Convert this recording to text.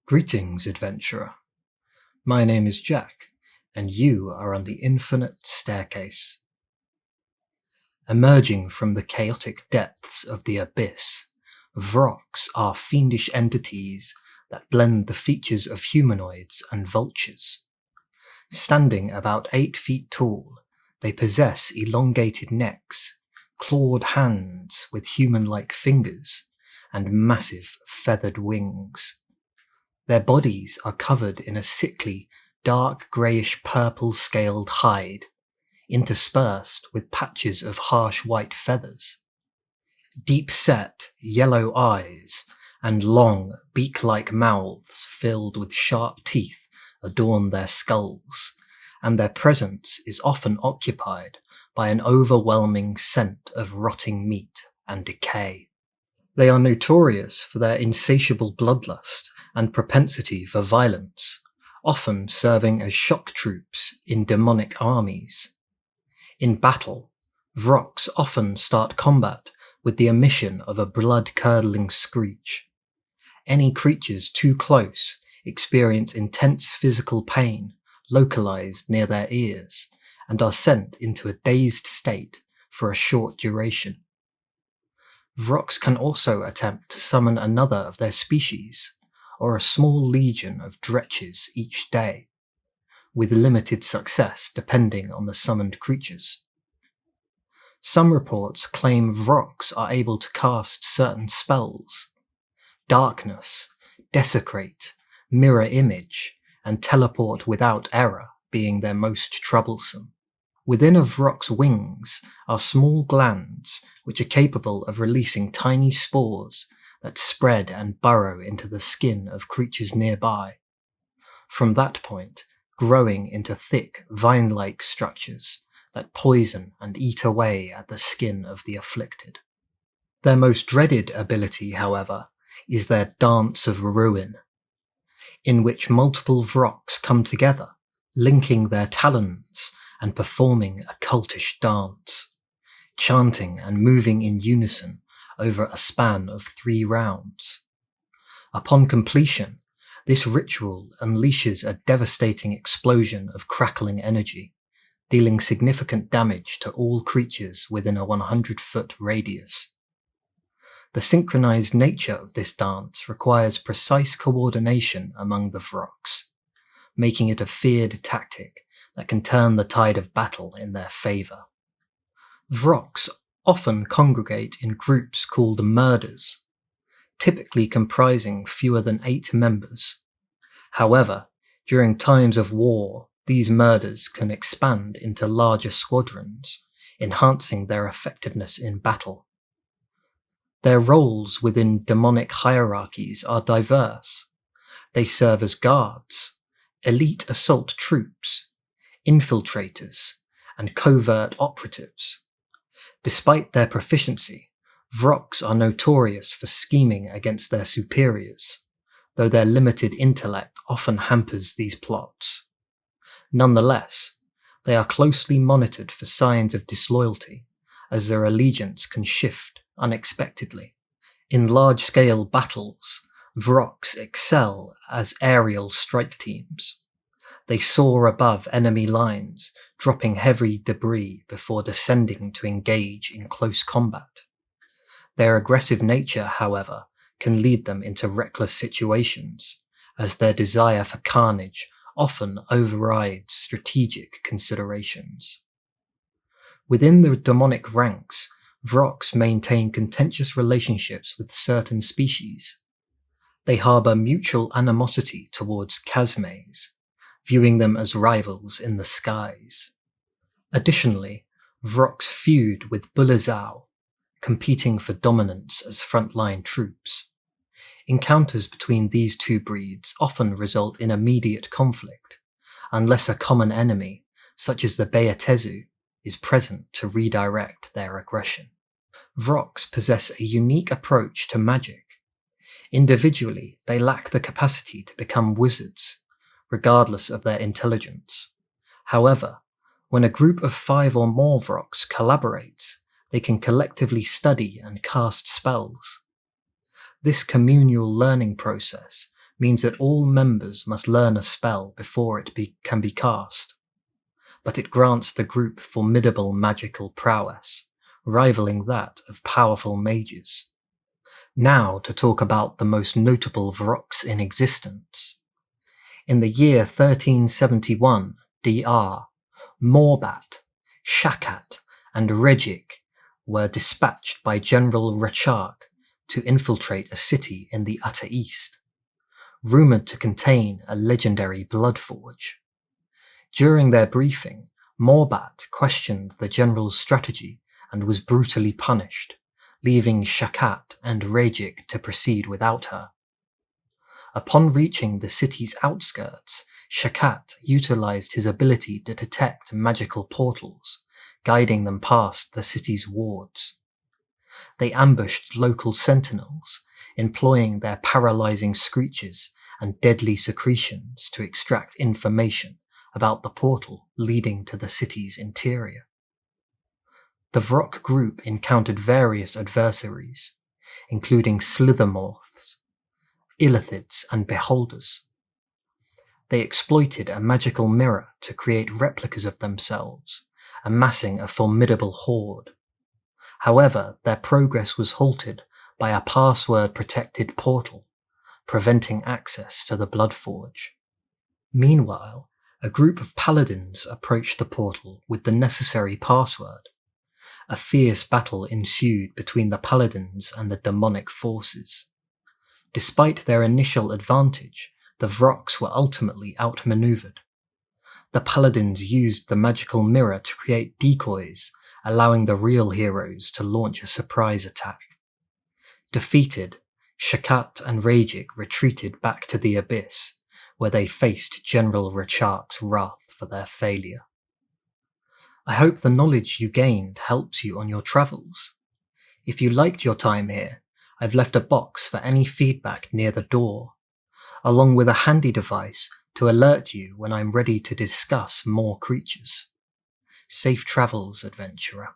Greetings, adventurer. My name is Jack, and you are on the infinite staircase. Emerging from the chaotic depths of the abyss, Vrocks are fiendish entities that blend the features of humanoids and vultures. Standing about 8 feet tall, they possess elongated necks, clawed hands with human-like fingers, and massive feathered wings. Their bodies are covered in a sickly, dark greyish-purple scaled hide, interspersed with patches of harsh white feathers. Deep-set, yellow eyes and long, beak-like mouths filled with sharp teeth adorn their skulls, and their presence is often occupied by an overwhelming scent of rotting meat and decay. They are notorious for their insatiable bloodlust and propensity for violence, often serving as shock troops in demonic armies. In battle, Vrocks often start combat with the emission of a blood-curdling screech. Any creatures too close experience intense physical pain localized near their ears and are sent into a dazed state for a short duration. Vrocks can also attempt to summon another of their species, or a small legion of dretches each day, with limited success depending on the summoned creatures. Some reports claim Vrocks are able to cast certain spells: Darkness, Desecrate, Mirror Image, and Teleport Without Error being their most troublesome. Within a Vrock's wings are small glands which are capable of releasing tiny spores that spread and burrow into the skin of creatures nearby, from that point growing into thick, vine-like structures that poison and eat away at the skin of the afflicted. Their most dreaded ability, however, is their Dance of Ruin, in which multiple Vrocks come together, linking their talons and performing a cultish dance, chanting and moving in unison over a span of 3 rounds. Upon completion, this ritual unleashes a devastating explosion of crackling energy, dealing significant damage to all creatures within a 100-foot radius. The synchronized nature of this dance requires precise coordination among the Vrocks, making it a feared tactic that can turn the tide of battle in their favor. Vrocks often congregate in groups called murders, typically comprising fewer than 8 members. However, during times of war, these murders can expand into larger squadrons, enhancing their effectiveness in battle. Their roles within demonic hierarchies are diverse. They serve as guards, elite assault troops, infiltrators, and covert operatives. Despite their proficiency, Vrocks are notorious for scheming against their superiors, though their limited intellect often hampers these plots. Nonetheless, they are closely monitored for signs of disloyalty, as their allegiance can shift unexpectedly. In large-scale battles, Vrocks excel as aerial strike teams. They soar above enemy lines, dropping heavy debris before descending to engage in close combat. Their aggressive nature, however, can lead them into reckless situations, as their desire for carnage often overrides strategic considerations. Within the demonic ranks, Vrocks maintain contentious relationships with certain species. They harbour mutual animosity towards Chasmes, viewing them as rivals in the skies. Additionally, Vrocks feud with Bulezau, competing for dominance as frontline troops. Encounters between these two breeds often result in immediate conflict, unless a common enemy, such as the Beatezu, is present to redirect their aggression. Vrocks possess a unique approach to magic. Individually, they lack the capacity to become wizards, regardless of their intelligence. However, when a group of 5 or more Vrocks collaborates, they can collectively study and cast spells. This communal learning process means that all members must learn a spell before it can be cast, but it grants the group formidable magical prowess, rivaling that of powerful mages. Now to talk about the most notable Vrocks in existence. In the year 1371 DR, Morbat, Shakat, and Regic were dispatched by General Rechark to infiltrate a city in the utter east, rumoured to contain a legendary bloodforge. During their briefing, Morbat questioned the general's strategy and was brutally punished, leaving Shakat and Regic to proceed without her. Upon reaching the city's outskirts, Shakat utilised his ability to detect magical portals, guiding them past the city's wards. They ambushed local sentinels, employing their paralysing screeches and deadly secretions to extract information about the portal leading to the city's interior. The Vrock group encountered various adversaries, including slithermoths, Illithids, and beholders. They exploited a magical mirror to create replicas of themselves, amassing a formidable horde. However, their progress was halted by a password-protected portal, preventing access to the Bloodforge. Meanwhile, a group of paladins approached the portal with the necessary password. A fierce battle ensued between the paladins and the demonic forces. Despite their initial advantage, the Vrocks were ultimately outmaneuvered. The paladins used the magical mirror to create decoys, allowing the real heroes to launch a surprise attack. Defeated, Shakat and Regic retreated back to the Abyss, where they faced General Rechark's wrath for their failure. I hope the knowledge you gained helps you on your travels. If you liked your time here, I've left a box for any feedback near the door, along with a handy device to alert you when I'm ready to discuss more creatures. Safe travels, adventurer.